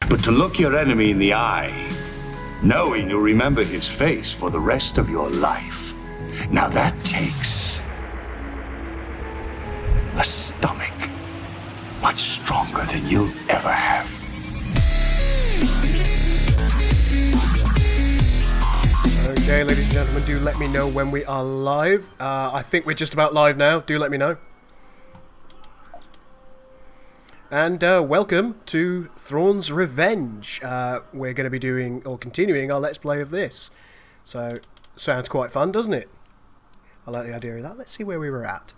But to look your enemy in the eye, knowing you'll remember his face for the rest of your life, now that takes a stomach much stronger than you'll ever have. Okay, ladies and gentlemen, do let me know when we are live. I think we're just about live now. Do let me know. And welcome to Thrawn's Revenge. We're going to be doing, or continuing, our Let's Play of this. So, sounds quite fun, doesn't it? I like the idea of that. Let's see where we were at.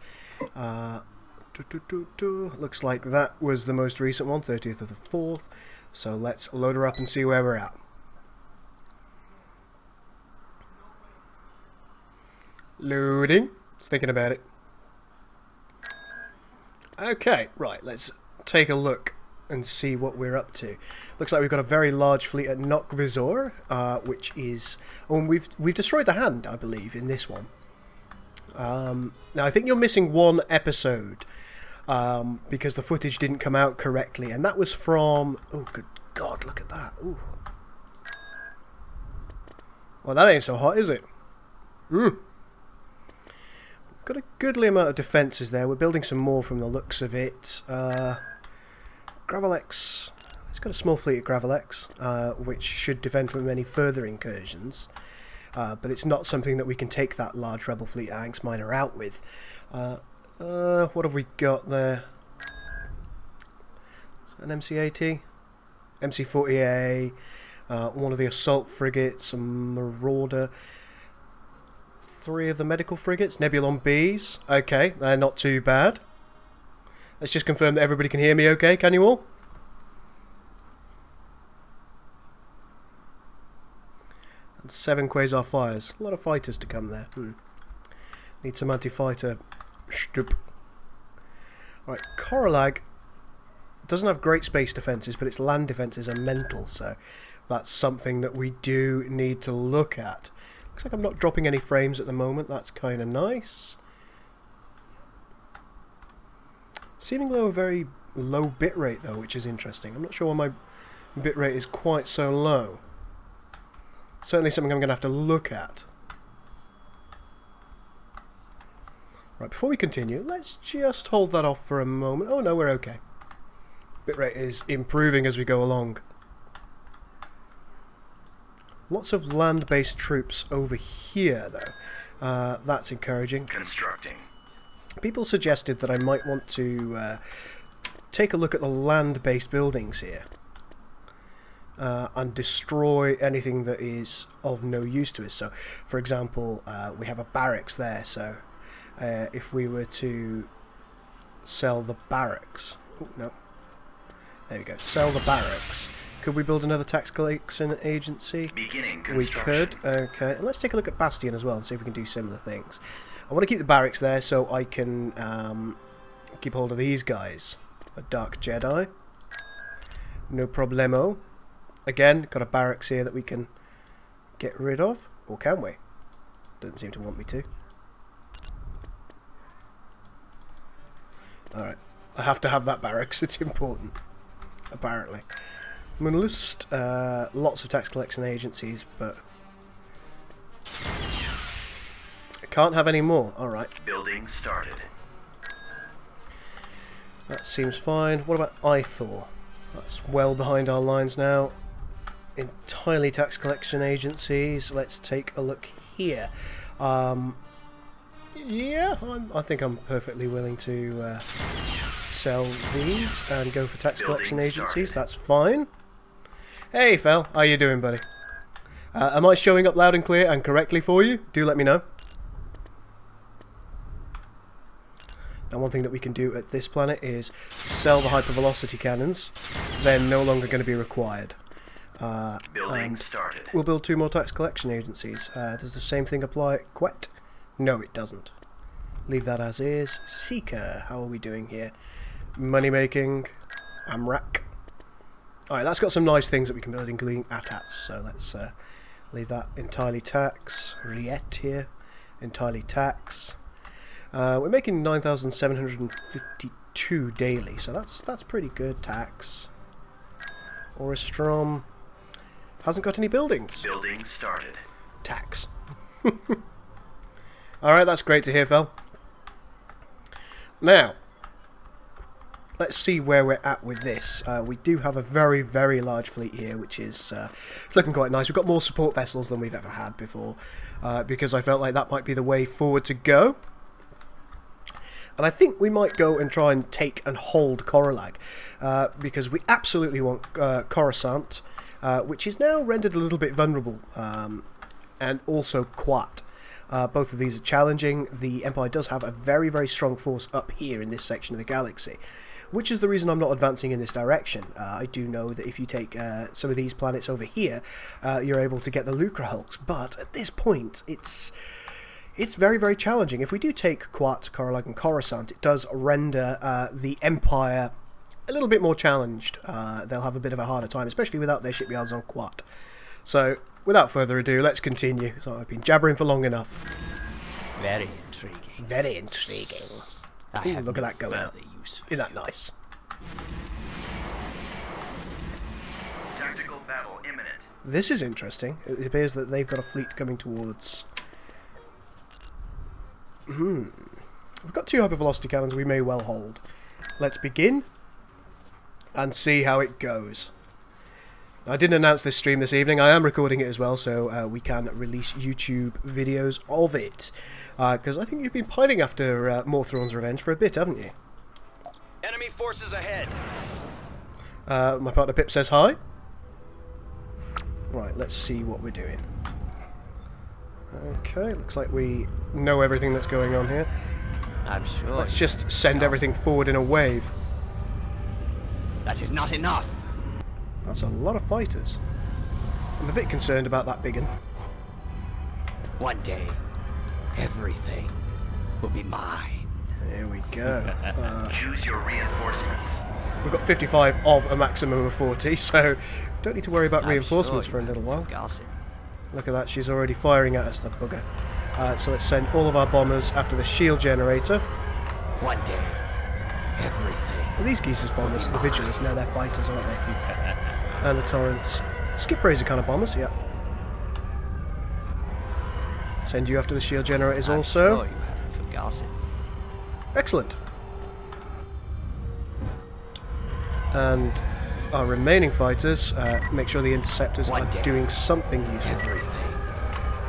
Looks like that was the most recent one, 30th of the 4th. So let's load her up and see where we're at. Loading. Just thinking about it. Okay, right, let's take a look and see what we're up to. Looks like we've got a very large fleet at Nokvisor, which is... Oh, and we've destroyed the hand, I believe, in this one. Now, I think you're missing one episode, because the footage didn't come out correctly, and that was from... Oh, good God, look at that. Ooh. Well, that ain't so hot, is it? Got a goodly amount of defences there. We're building some more from the looks of it. Gravelex. It's got a small fleet of Gravelex, which should defend from any further incursions. But it's not something that we can take that large rebel fleet Anx Miner out with. What have we got there? Is that an MC-80? MC-40A, one of the assault frigates, a Marauder, 3 of the medical frigates, Nebulon Bs. Okay, they're not too bad. Let's just confirm that everybody can hear me okay, can you all? And 7 Quasar fires. A lot of fighters to come there. Need some anti-fighter stup. Right, Coralag doesn't have great space defences, but its land defences are mental, so that's something that we do need to look at. Looks like I'm not dropping any frames at the moment. That's kind of nice. Seemingly a very low bitrate though, which is interesting. I'm not sure why my bitrate is quite so low. Certainly something I'm going to have to look at. Right, before we continue, let's just hold that off for a moment. Oh no, we're okay. Bitrate is improving as we go along. Lots of land-based troops over here, though. That's encouraging. Constructing. People suggested that I might want to take a look at the land-based buildings here and destroy anything that is of no use to us. So, for example, we have a barracks there, so if we were to sell the barracks... Oh, no. There we go. Sell the barracks. Could we build another tax collection agency? We could. Okay. And let's take a look at Bastion as well and see if we can do similar things. I want to keep the barracks there so I can keep hold of these guys. A Dark Jedi. No problemo. Again, got a barracks here that we can get rid of. Or can we? Doesn't seem to want me to. Alright. I have to have that barracks. It's important. Apparently. I'm going to list lots of tax collection agencies, but I can't have any more. Alright. Building started. That seems fine. What about Ithor? That's well behind our lines now. Entirely tax collection agencies. Let's take a look here. Yeah, I think I'm perfectly willing to sell these and go for tax collection agencies. That's fine. Hey, Fel, how you doing, buddy? Am I showing up loud and clear and correctly for you? Do let me know. Now, one thing that we can do at this planet is sell the hypervelocity cannons. They're no longer going to be required. Building started. We'll build 2 more tax collection agencies. Does the same thing apply at Quet? No, it doesn't. Leave that as is. Seeker, how are we doing here? Money making. Amrak. Alright, that's got some nice things that we can build, including ATATs. So let's leave that entirely tax. Riet here, entirely tax. We're making 9,752 daily, so that's pretty good tax. Or is Strom... hasn't got any buildings? Building started. Tax. Alright, that's great to hear, Phil. Now, let's see where we're at with this. We do have a very, very large fleet here, which is it's looking quite nice. We've got more support vessels than we've ever had before, because I felt like that might be the way forward to go. And I think we might go and try and take and hold Coralag, because we absolutely want Coruscant, which is now rendered a little bit vulnerable, and also Quat. Both of these are challenging. The Empire does have a very, very strong force up here in this section of the galaxy, which is the reason I'm not advancing in this direction. I do know that if you take some of these planets over here, you're able to get the Lucra Hulks, but at this point, it's very, very challenging. If we do take Quat, Coralag and Coruscant, it does render the Empire a little bit more challenged. They'll have a bit of a harder time, especially without their shipyards on Quat. So, without further ado, let's continue. So I've been jabbering for long enough. Very intriguing. Very intriguing. Ooh, look at that going up. Isn't that nice? Tactical battle imminent. This is interesting. It appears that they've got a fleet coming towards... We've got 2 hypervelocity cannons we may well hold. Let's begin and see how it goes. I didn't announce this stream this evening. I am recording it as well, so we can release YouTube videos of it. Because I think you've been pining after more Thrawn's Revenge for a bit, haven't you? Enemy forces ahead. My partner Pip says hi. Right, let's see what we're doing. Okay, looks like we know everything that's going on here. I'm sure. Let's just send everything forward in a wave. That is not enough. That's a lot of fighters. I'm a bit concerned about that big one. One day, everything will be mine. There we go. Choose your reinforcements. We've got 55 of a maximum of 40, so don't need to worry about I'm reinforcements sure for a little while. Got it. Look at that, she's already firing at us, the bugger. So let's send all of our bombers after the shield generator. One day, everything. Well, these geezers bombers, the Vigilants, now they're fighters, aren't they? And the Torrents. Skip Razor kind of bombers, yeah. Send you after the shield generators I'm also. sure you haven't forgotten. Excellent. And our remaining fighters, make sure the interceptors One are day, doing something useful. Everything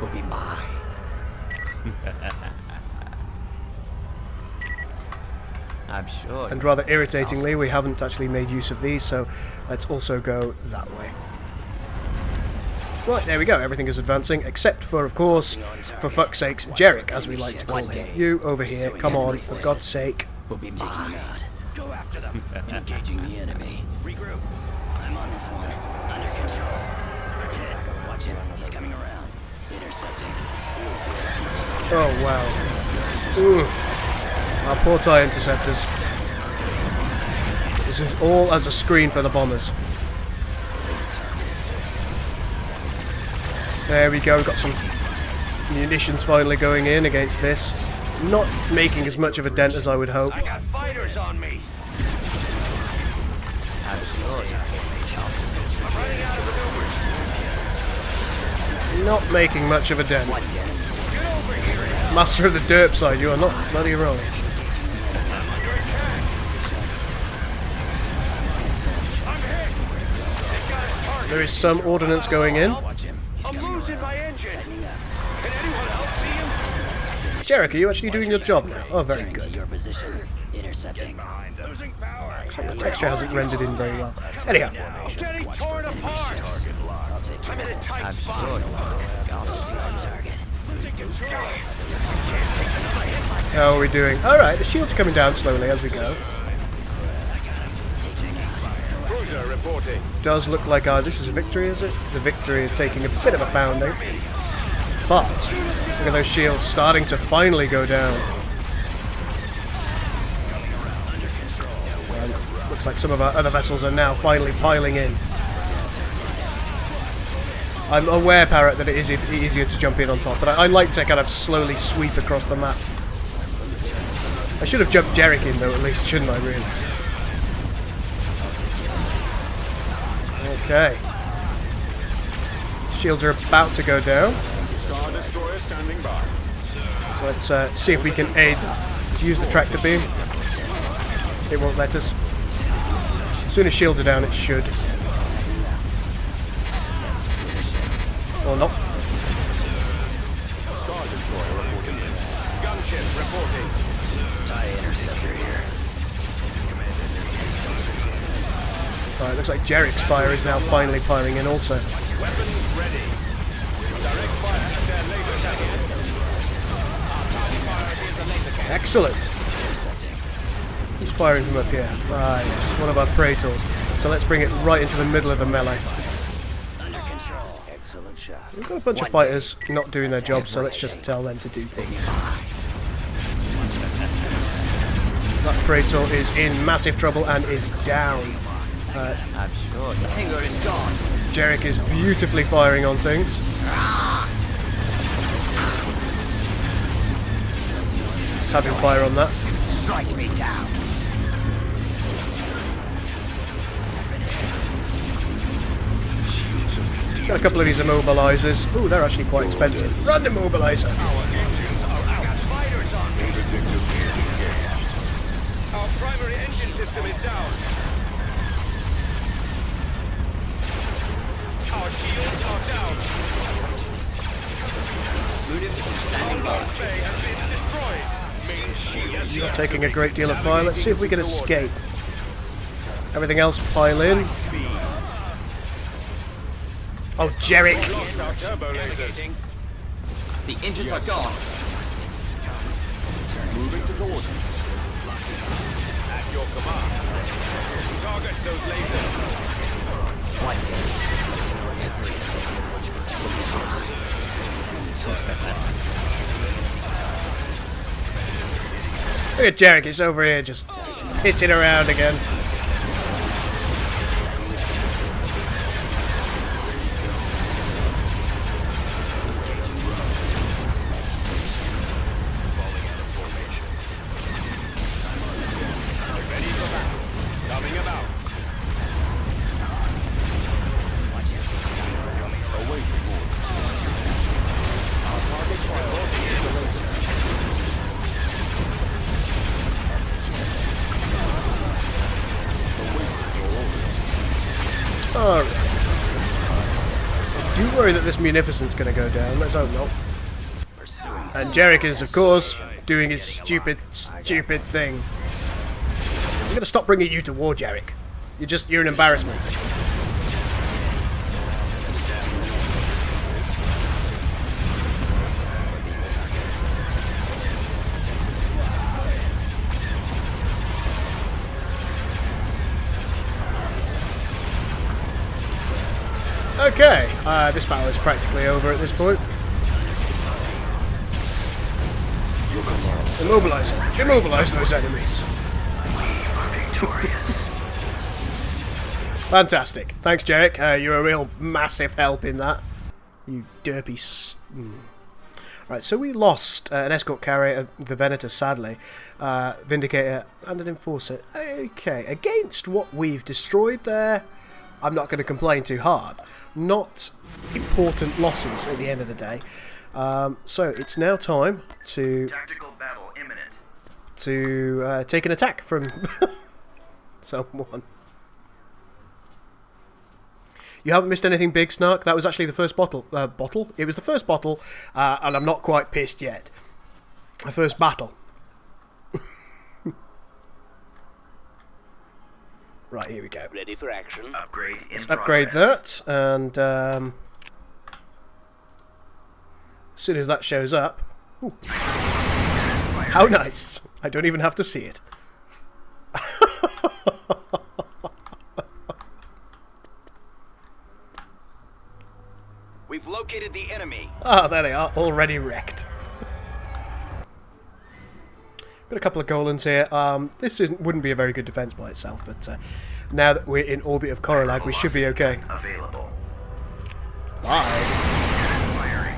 will be mine. I'm sure. And rather irritatingly, we haven't actually made use of these, so let's also go that way. Right, there we go. Everything is advancing, except for, of course, for fuck's sakes, Jarek, as we like to call him. You over here, come on, for God's sake. Will be mine. Go after them. Engaging the enemy. Regroup. I'm on this one. Under control. Hit. Watch him. He's coming around. Intercepting. Oh, wow. Ooh. Our poor TIE interceptors. This is all as a screen for the bombers. There we go, we've got some munitions finally going in against this. Not making as much of a dent as I would hope. I got fighters on me. I'm sure you I'm running out of maneuvers. Not making much of a dent. One day. Get over here. Master of the derp side, you are not bloody wrong. I'm hit. They got a target. There is some ordnance going in. Watch him. I'm losing my engine. Can anyone else see him? Jarek, are you actually doing your job now? Oh, very good. Your position. Intercepting. Losing power. The texture hasn't rendered in very well. Anyhow, I'm getting torn apart. I'm in a tight I'm spot. sure you haven't forgotten. Target. Losing control. how are we doing? Alright, the shields are coming down slowly as we go. Cruiser reporting. Does look like this is a victory, is it? The victory is taking a bit of a pounding. But, look at those shields starting to finally go down. And looks like some of our other vessels are now finally piling in. I'm aware, Parrot, that it is easier to jump in on top, but I like to kind of slowly sweep across the map. I should have jumped Jarek in, though, at least, shouldn't I, really? Okay. Shields are about to go down. Star Destroyer standing by. So let's see if we can aid that. Let's use the tractor beam. It won't let us. As soon as shields are down, it should. Or not. Star Destroyer reporting in. Gunship reporting. TIE interceptor here. Alright, looks like Jerick's fire is now finally firing in also. Weapons ready. Direct fire at their laser cannon. Our target fire is the laser cannon. Excellent. Who's firing from up here? Ah, yes, one of our Praetors. So let's bring it right into the middle of the melee. Under control. Excellent shot. We've got a bunch of fighters not doing their job, so let's just tell them to do things. That Praetor is in massive trouble and is down. I'm sure the hangar is gone. Jerick is beautifully firing on things. Let's have him fire on that. Strike me down. Got a couple of these immobilizers. Ooh, they're actually quite expensive. Run the immobilizer. Our primary engine system is down. Our shields are down. Standing by. Bay has been destroyed. Main shield Not taking a great deal of fire. Let's see if we can escape. Everything else pile in. Oh, Jerick. lost our turbo lasers. The engines are gone. Moving to coordinates. At your command. Target those lasers. One day. Look at Jerick. He's over here just pissing around again. Coming about. Awaiting orders. Our target fire is the laser. Alright. Do worry that this munificent's going to go down. Let's hope not. And Jerick is, of course, doing his stupid thing. I'm going to stop bringing you to war, Jerick. You're an embarrassment. Okay, this battle is practically over at this point. Immobilize them. Immobilize those enemies. Victorious. Fantastic. Thanks, Jerick. You're a real massive help in that. You derpy... Right, so we lost an escort carrier, the Venator, sadly, Vindicator, and an Enforcer. Okay, against what we've destroyed there, I'm not going to complain too hard. Not important losses at the end of the day. So it's now time to Tactical battle imminent. take an attack from someone. You haven't missed anything big, Snark. That was actually the first bottle. It was the first bottle, and I'm not quite pissed yet. The first battle. Right, here we go. Ready for action. Upgrade in Let's upgrade progress. that, and as soon as that shows up... Ooh. How nice! I don't even have to see it. We've located the enemy. Ah, there they are, already wrecked. Got a couple of Golans here. This wouldn't be a very good defense by itself, but now that we're in orbit of Coralag, we should be okay. Available. Bye. Firing.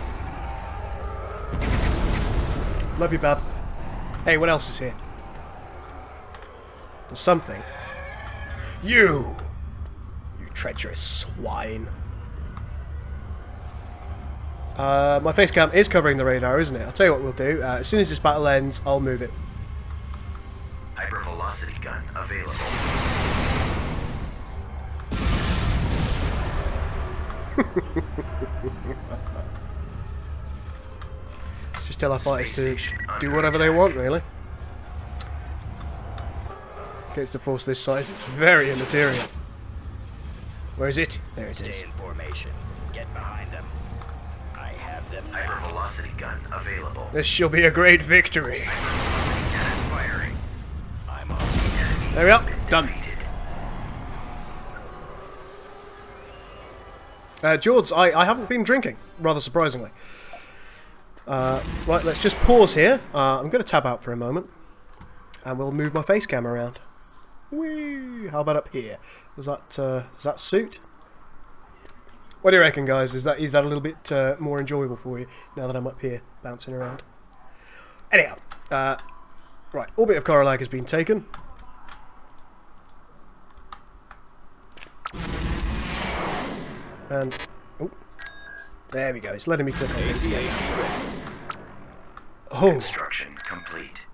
Love you, bub. Hey, what else is here? There's something. You Treacherous swine. My face cam is covering the radar, isn't it? I'll tell you what we'll do. As soon as this battle ends, I'll move it. Hypervelocity gun available. Let's just tell our fighters to do whatever they want, really. Against a force this size, it's very immaterial. Where is it? There it is. Stay in formation. Get behind them. I have them now. Hypervelocity gun available. This shall be a great victory. Cannon firing. I'm on. There we are. Done. George, I haven't been drinking, rather surprisingly. Right, let's just pause here. I'm going to tab out for a moment. And we'll move my face cam around. Whee! How about up here? Does that suit? What do you reckon, guys? Is that a little bit more enjoyable for you now that I'm up here bouncing around? Anyhow, right, orbit of Coralag has been taken. And oh, there we go. It's letting me click on things again. Oh, Construction complete.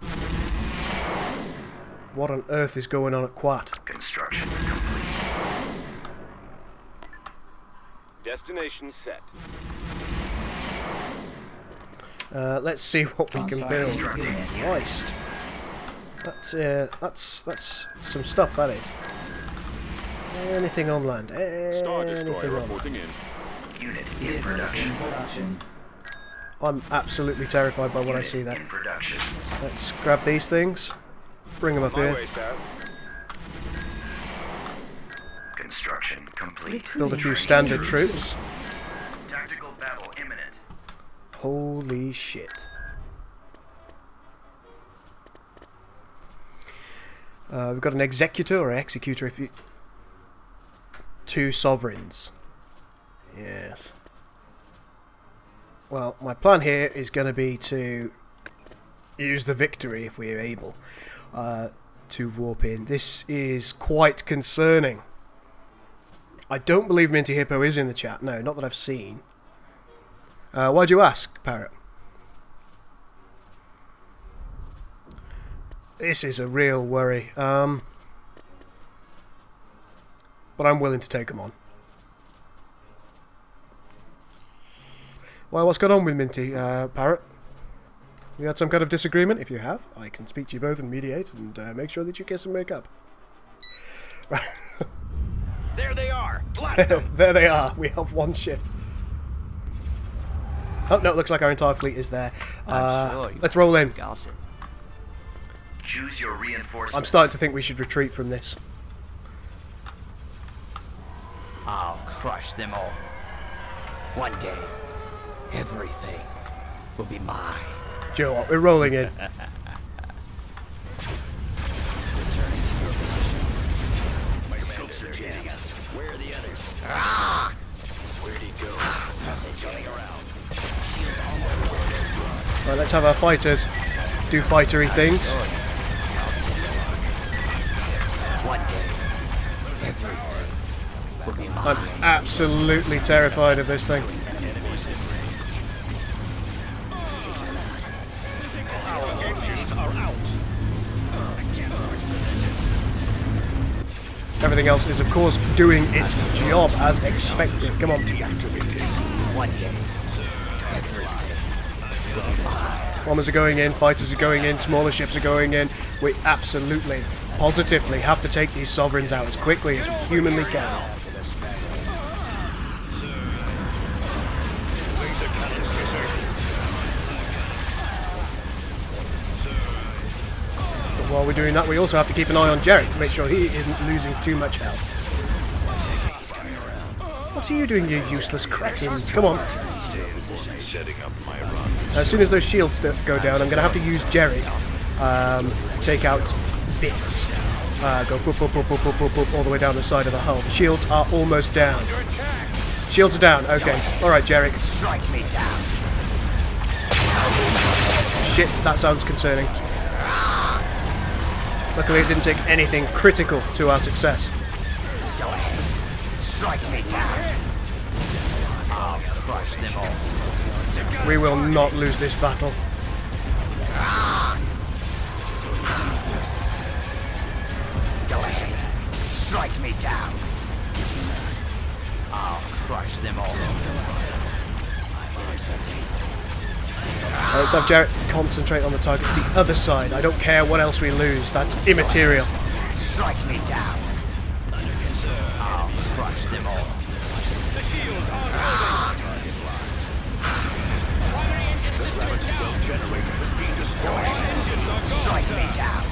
what on earth is going on at Quat? Construction complete. Destination set. Let's see what we can build. Christ, that's some stuff. That is. Anything on land? Star Anything Destroyer on reporting land? in. Unit in production. I'm absolutely terrified by what I see there. In production. Let's grab these things, bring them up My here, way, sir. Construction complete. build a few standard troops. Tactical battle imminent. Holy shit. We've got an executor or executor if you... 2 sovereigns. Yes. Well, my plan here is going to be to use the victory if we are able to warp in. This is quite concerning. I don't believe Minty Hippo is in the chat. No, not that I've seen. Why'd you ask, Parrot? This is a real worry. But I'm willing to take them on. Well, what's going on with Minty, Parrot? You had some kind of disagreement? If you have, I can speak to you both and mediate and make sure that you kiss and make up. Right. There they are. Blast them. There they are. We have one ship. Oh, no, it looks like our entire fleet is there. Let's roll in. Got it. Choose your reinforcements. I'm starting to think we should retreat from this. I'll crush them all. One day, everything will be mine. Do you know what? We're rolling in. Returning to your position. My scopes are jamming us. Where are the others? Where'd he go? That's it, coming around. Shield's almost gone. Right, let's have our fighters do fightery things. One day, everything will be mine. I'm absolutely terrified of this thing. Everything else is, of course, doing its job as expected. Come on. One day, everything will be mine. Bombers are going in, fighters are going in, smaller ships are going in. We absolutely, positively have to take these sovereigns out as quickly as we humanly can. But while we're doing that, we also have to keep an eye on Jarek to make sure he isn't losing too much health. What are you doing, you useless cretins? Come on. Setting up my run. As soon as those shields go down, I'm going to have to use Jerry to take out bits. Go boop, boop, boop, boop, boop, boop, boop, all the way down the side of the hull. The shields are almost down. Shields are down. Okay. All right, Jerry. Strike me down. Shit, that sounds concerning. Luckily, it didn't take anything critical to our success. Go ahead. Strike me down. I'll crush them all. We will not lose this battle. Go ahead. Strike me down. I'll crush them all. Let's have Jarrett concentrate on the target to the other side. I don't care what else we lose. That's immaterial. Strike me down. I'll crush them all. The shields are loaded. Go ahead. Strike me down.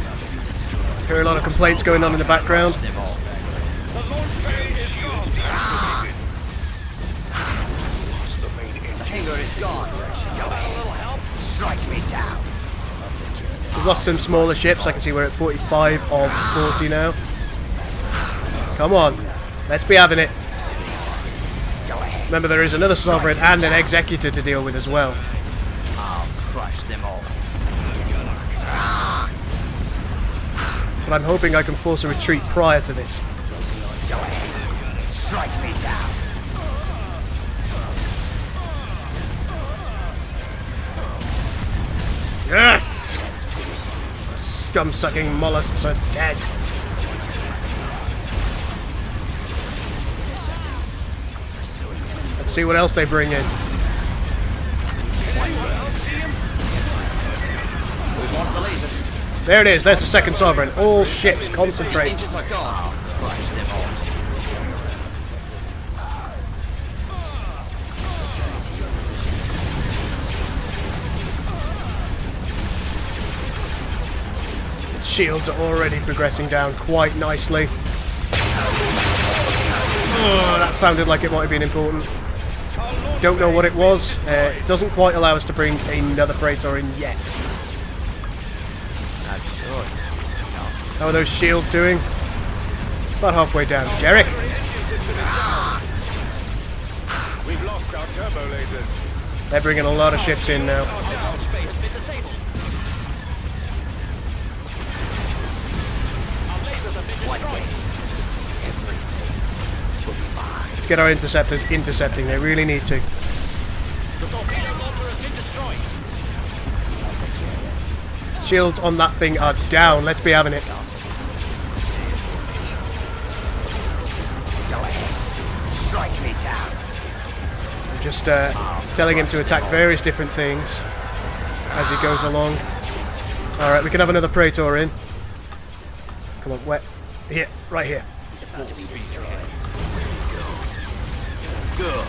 Hear a lot of complaints going on in the background. Crush them all. The launch bay is gone. The hangar is gone. Go ahead. Strike me down. We've lost some smaller ships. I can see we're at 45 of 40 now. Come on. Let's be having it. Go ahead. Remember, there is another Sovereign and an Executor to deal with as well. I'll crush them all. But I'm hoping I can force a retreat prior to this. Go ahead. Strike me down. Yes! The scum-sucking mollusks are dead. Let's see what else they bring in. We've lost the lasers. There it is. There's the second Sovereign. All ships concentrate. Engines are gone. I'll crush them all. Its shields are already progressing down quite nicely. Oh, that sounded like it might have been important. Don't know what it was. It doesn't quite allow us to bring another Praetor in yet. How are those shields doing? About halfway down. Jarek? We've lost our turbo lasers. They're bringing a lot of ships in now. Our space has been disabled. Our lasers have been One day, destroyed. everything will be mine. Let's get our interceptors intercepting. They really need to. The torpedo launcher has been destroyed. Shields on that thing are down. Let's be having it. Go ahead. Strike me down. I'm just telling him to attack various different things as he goes along. Alright, we can have another Praetor in. Come on, where? Here, right here. He's about to be destroyed. Good.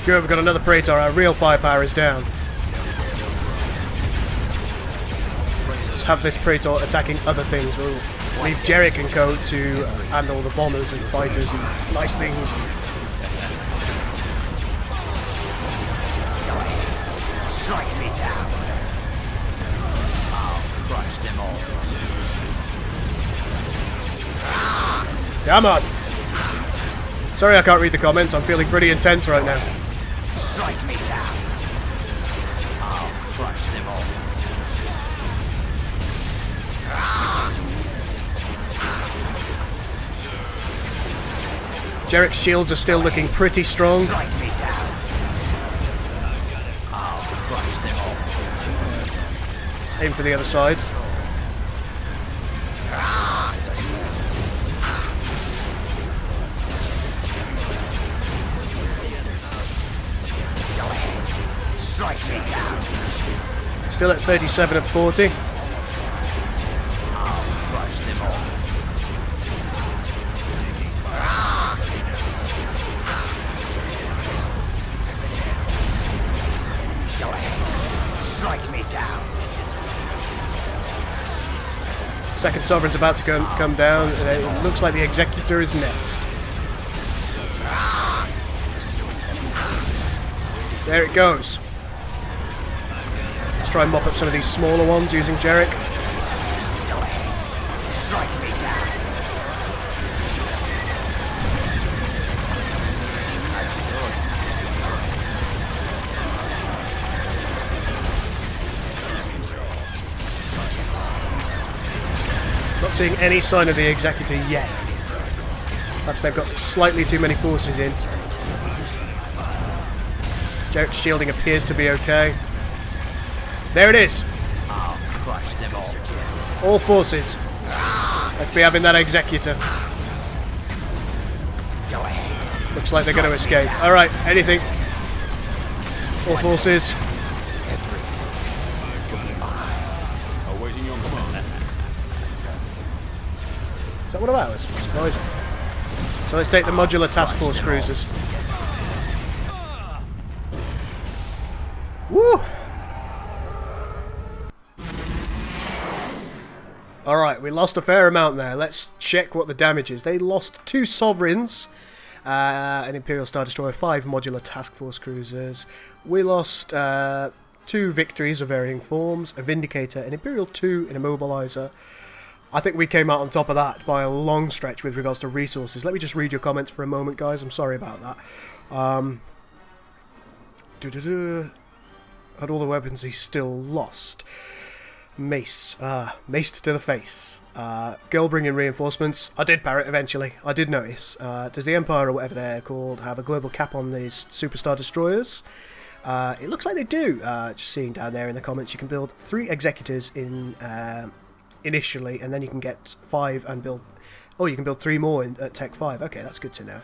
Good, we've got another Praetor. Our real firepower is down. Let's have this Praetor attacking other things. We'll leave Jarek and co to handle the bombers and fighters and nice things. Go ahead. Strike me down. I'll crush them all. Come on! Sorry I can't read the comments. I'm feeling pretty intense right now. Strike me down. I'll crush them all. Jarek's shields are still looking pretty strong. Strike me down. I'll crush them all. Let's aim for the other side. Go ahead. Strike me down. Still at 37 of 40. I'll crush them all. Go ahead. Strike me down. Second Sovereign's about to come down. It looks like the Executor is next. There it goes. Let's try and mop up some of these smaller ones using Jarek. Go ahead. Strike me down. Not seeing any sign of the Executor yet. Perhaps they've got slightly too many forces in. Jarek's shielding appears to be okay. There it is! I'll crush them all. All forces. Let's be having that Executor. Go ahead. Looks like they're going to escape. Alright, anything. All forces. Awaiting your command. Is that one of ours? Surprising. So let's take the modular task force cruisers. Woo! Alright, we lost a fair amount there. Let's check what the damage is. They lost 2 Sovereigns, an Imperial Star Destroyer, 5 modular task force cruisers. We lost 2 victories of varying forms, a Vindicator, an Imperial 2, an Immobilizer. I think we came out on top of that by a long stretch with regards to resources. Let me just read your comments for a moment, guys. I'm sorry about that. Had all the weapons he still lost. Mace. Maced to the face. Girl bringing reinforcements. I did parrot eventually. I did notice. Does the Empire, or whatever they're called, have a global cap on these Superstar Destroyers? It looks like they do. Just seeing down there in the comments, you can build 3 Executors in initially, and then you can get 5 and build... Oh, you can build 3 more at Tech 5. Okay, that's good to know.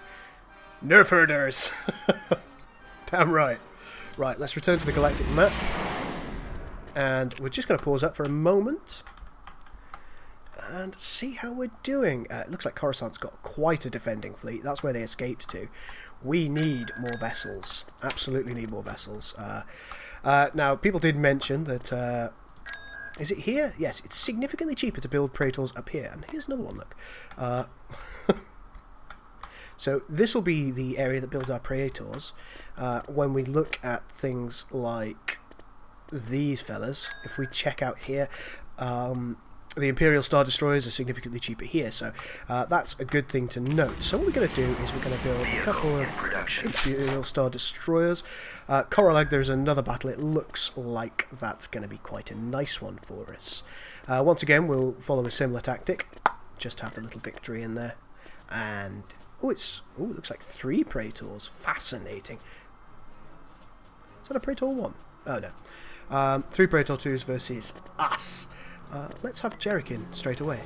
Nerf herders! Damn right. Right, let's return to the galactic map. And we're just going to pause up for a moment and see how we're doing. It looks like Coruscant's got quite a defending fleet. That's where they escaped to. We need more vessels. Absolutely need more vessels. Now, people did mention that... is it here? Yes, it's significantly cheaper to build Praetors up here. And here's another one, look. So this will be the area that builds our Praetors. When we look at things like these fellas, if we check out here, the Imperial Star Destroyers are significantly cheaper here, so that's a good thing to note. So what we're going to do is we're going to build a couple of Imperial Star Destroyers. Coralag, there's another battle. It looks like that's going to be quite a nice one for us. Once again, we'll follow a similar tactic. Just have the little victory in there. And, it looks like 3 Praetors. Fascinating. Is that a Praetor 1? Oh, no. 3 Praetor 2s versus us. Let's have Jarek in straight away.